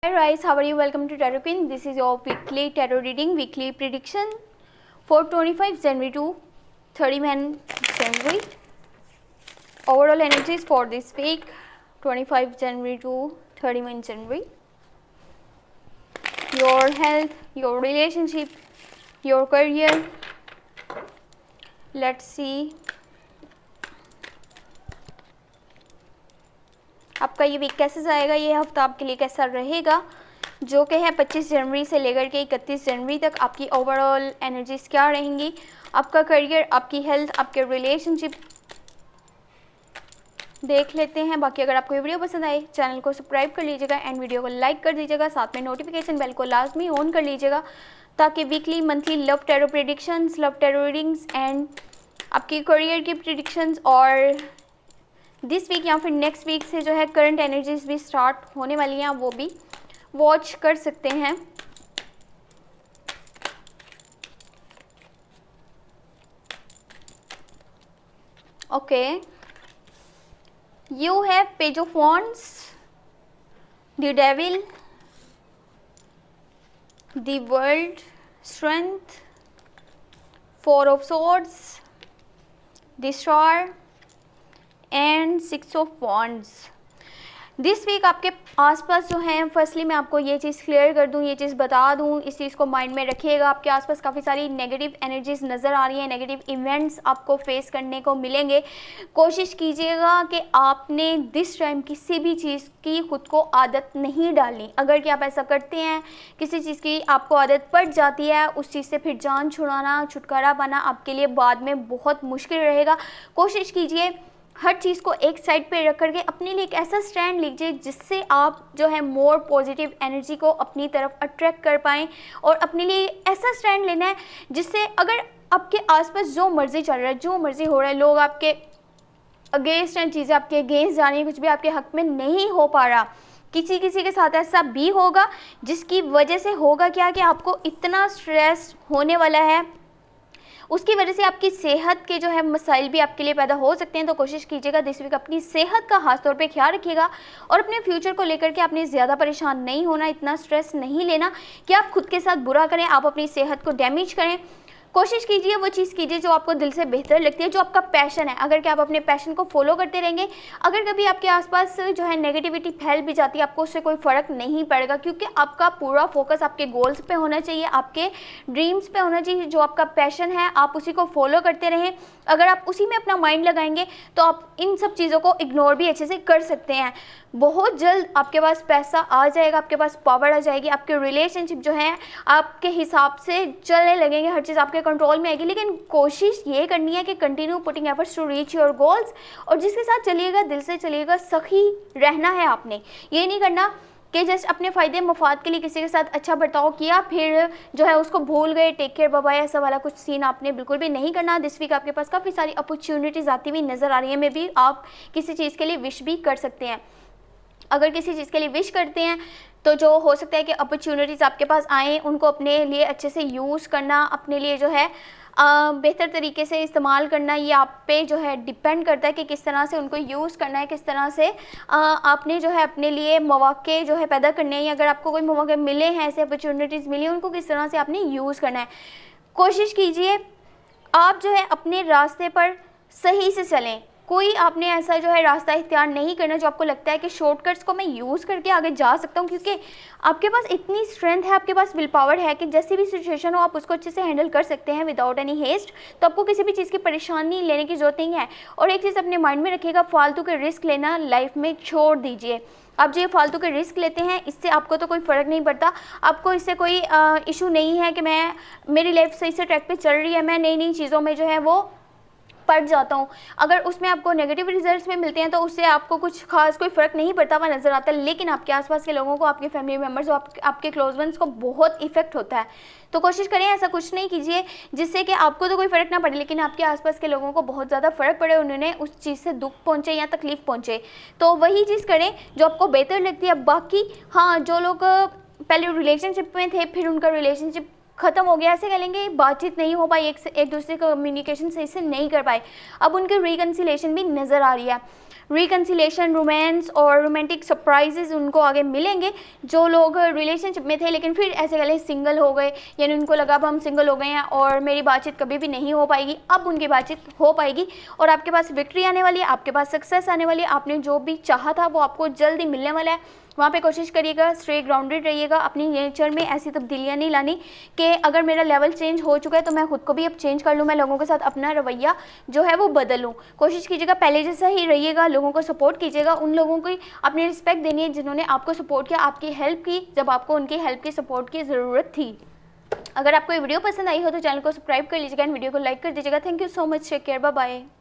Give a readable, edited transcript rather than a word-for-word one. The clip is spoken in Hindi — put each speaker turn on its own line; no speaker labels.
Hi guys, how are you? Welcome to Tarot Queen. This is your weekly tarot reading, weekly prediction for 25 January to 31 January. Overall energies for this week, 25 January to 31 January. Your health, your relationship, your career. Let's see. आपका ये वीक कैसे जाएगा, ये हफ्ता आपके लिए कैसा रहेगा, जो कि है 25 जनवरी से लेकर के 31 जनवरी तक आपकी ओवरऑल एनर्जीज क्या रहेंगी, आपका करियर, आपकी हेल्थ, आपके रिलेशनशिप देख लेते हैं। बाकी अगर आपको ये वीडियो पसंद आए चैनल को सब्सक्राइब कर लीजिएगा एंड वीडियो को लाइक कर दीजिएगा, साथ में नोटिफिकेशन बेल को लाजमी ऑन कर लीजिएगा ताकि weekly monthly love tarot predictions, love tarot readings and आपकी करियर की प्रेडिक्शंस और दिस वीक या फिर नेक्स्ट वीक से जो है करंट एनर्जीज भी स्टार्ट होने वाली हैं, वो भी वॉच कर सकते हैं। Okay, you have page of wands, the devil, the world, strength, four of swords, the star and 6 of wands. This week आपके आसपास जो है, फर्स्टली मैं आपको ये चीज़ क्लियर कर दूं, ये चीज़ बता दूं, इस चीज़ को माइंड में रखिएगा। आपके आसपास काफ़ी सारी नेगेटिव एनर्जीज नज़र आ रही हैं, नेगेटिव इवेंट्स आपको फेस करने को मिलेंगे। कोशिश कीजिएगा कि आपने दिस टाइम किसी भी चीज़ की खुद को आदत नहीं डालनी। अगर कि आप ऐसा करते हैं, किसी चीज़ की आपको आदत पड़ जाती है, उस चीज़ से फिर जान छुड़ाना, छुटकारा पाना आपके लिए बाद में बहुत मुश्किल रहेगा। कोशिश कीजिए हर चीज़ को एक साइड पे रख करके अपने लिए एक ऐसा स्टैंड लीजिए जिससे आप जो है मोर पॉजिटिव एनर्जी को अपनी तरफ अट्रैक्ट कर पाएँ, और अपने लिए ऐसा स्टैंड लेना है जिससे अगर आपके आसपास जो मर्ज़ी चल रहा है, जो मर्ज़ी हो रहा है, लोग आपके अगेंस्ट हैं, चीज़ें आपके अगेंस्ट जा रही हैं, कुछ भी आपके हक में नहीं हो पा रहा, किसी के साथ ऐसा भी होगा जिसकी वजह से होगा क्या कि आपको इतना स्ट्रेस होने वाला है, उसकी वजह से आपकी सेहत के जो है मसाइल भी आपके लिए पैदा हो सकते हैं। तो कोशिश कीजिएगा दिस वीक अपनी सेहत का खास तौर पे ख्याल रखिएगा और अपने फ्यूचर को लेकर के आपने ज़्यादा परेशान नहीं होना, इतना स्ट्रेस नहीं लेना कि आप खुद के साथ बुरा करें, आप अपनी सेहत को डैमेज करें। कोशिश कीजिए वो चीज़ कीजिए जो आपको दिल से बेहतर लगती है, जो आपका पैशन है। अगर कि आप अपने पैशन को फॉलो करते रहेंगे, अगर कभी आपके आसपास जो है नेगेटिविटी फैल भी जाती है, आपको उससे कोई फ़र्क नहीं पड़ेगा, क्योंकि आपका पूरा फोकस आपके गोल्स पे होना चाहिए, आपके ड्रीम्स पे होना चाहिए। जो आपका पैशन है आप उसी को फॉलो करते रहें। अगर आप उसी में अपना माइंड लगाएंगे तो आप इन सब चीज़ों को इग्नोर भी अच्छे से कर सकते हैं। बहुत जल्द आपके पास पैसा आ जाएगा, आपके पास पावर आ जाएगी, आपके रिलेशनशिप जो है आपके हिसाब से चलने लगेंगे, हर चीज़ आपके कंट्रोल में आएगी। लेकिन कोशिश ये करनी है कि continue putting efforts to reach your goals, और जिसके साथ चलिएगा दिल से चलिएगा, सखी रहना है आपने। ये नहीं करना कि जस्ट अपने फ़ायदे मफाद के लिए किसी के साथ अच्छा बर्ताव किया फिर जो है उसको भूल गए, टेक केयर बाय, ऐसा वाला कुछ सीन आपने बिल्कुल भी नहीं करना। दिस वीक आपके पास काफ़ी सारी अपॉर्चुनिटीज़ आती हुई नज़र आ रही हैं, मे बी आप किसी चीज़ के लिए विश भी कर सकते हैं। अगर किसी चीज़ के लिए विश करते हैं तो जो हो सकता है कि अपॉर्चुनिटीज़ आपके पास आएँ, उनको अपने लिए अच्छे से यूज़ करना, अपने लिए जो है बेहतर तरीके से इस्तेमाल करना, ये आप पे जो है डिपेंड करता है कि किस तरह से उनको यूज़ करना है, किस तरह से आपने जो है अपने लिए मौके जो है पैदा करने हैं, या अगर आपको कोई मौके मिले हैं, ऐसे अपॉर्चुनिटीज़ मिली, उनको किस तरह से आपने यूज़ करना है। कोशिश कीजिए आप जो है अपने रास्ते पर सही से चलें। कोई आपने ऐसा जो है रास्ता इख्तियार नहीं करना जो आपको लगता है कि शॉर्टकट्स को मैं यूज़ करके आगे जा सकता हूँ, क्योंकि आपके पास इतनी स्ट्रेंथ है, आपके पास विल पावर है कि जैसी भी सिचुएशन हो आप उसको अच्छे से हैंडल कर सकते हैं विदाउट एनी हेस्ट। तो आपको किसी भी चीज़ की परेशानी लेने की जरूरत नहीं है। और एक चीज़ अपने माइंड में रखिएगा, फालतू के रिस्क लेना लाइफ में छोड़ दीजिए। आप जो ये फालतू के रिस्क लेते हैं इससे आपको तो कोई फ़र्क नहीं पड़ता, आपको इससे कोई इशू नहीं है कि मेरी लाइफ सही से ट्रैक पे चल रही है, मैं नई नई चीज़ों में जो है वो पड़ जाता हूँ। अगर उसमें आपको नेगेटिव रिजल्ट्स में मिलते हैं तो उससे आपको कुछ खास कोई फ़र्क नहीं पड़ता हुआ नज़र आता, लेकिन आपके आसपास के लोगों को, आपके फैमिली मेम्बर्स को, आपके क्लोज वंस को बहुत इफेक्ट होता है। तो कोशिश करें ऐसा कुछ नहीं कीजिए जिससे कि आपको तो कोई फ़र्क ना पड़े लेकिन आपके आसपास के लोगों को बहुत ज़्यादा फ़र्क पड़े, उन्होंने उस चीज़ से दुख पहुँचे या तकलीफ़ पहुँचे। तो वही चीज़ करें जो आपको बेहतर लगती है। बाकी हाँ, जो लोग पहले रिलेशनशिप में थे फिर उनका रिलेशनशिप ख़त्म हो गया, ऐसे कह लेंगे, बातचीत नहीं हो पाई, एक दूसरे कम्युनिकेशन सही से नहीं कर पाए, अब उनकी रिकन्सिलेशन भी नज़र आ रही है। रिकन्सिलेशन, रोमांस और रोमांटिक सरप्राइजेज उनको आगे मिलेंगे। जो लोग रिलेशनशिप में थे लेकिन फिर ऐसे पहले सिंगल हो गए, यानी उनको लगा अब हम सिंगल हो गए हैं और मेरी बातचीत कभी भी नहीं हो पाएगी, अब उनकी बातचीत हो पाएगी और आपके पास विक्ट्री आने वाली है, आपके पास सक्सेस आने वाली है। आपने जो भी चाहा था वो आपको जल्दी मिलने वाला है। वहाँ पे कोशिश करिएगा, स्टे ग्राउंडेड रहिएगा, अपनी नेचर में ऐसी तब्दीलियाँ नहीं लानी कि अगर मेरा लेवल चेंज हो चुका है तो मैं खुद को भी अब चेंज कर लूँ, मैं लोगों के साथ अपना रवैया जो है वो बदलूँ। कोशिश कीजिएगा पहले जैसा ही रहिएगा, लोगों को सपोर्ट कीजिएगा, उन लोगों को अपनी रिस्पेक्ट देनी है जिन्होंने आपको सपोर्ट किया, आपकी हेल्प की जब आपको उनकी हेल्प की सपोर्ट की ज़रूरत थी। अगर आपको ये वीडियो पसंद आई हो तो चैनल को सब्सक्राइब कर लीजिएगा एंड वीडियो को लाइक कर दीजिएगा। Thank you so much, take care, bye bye.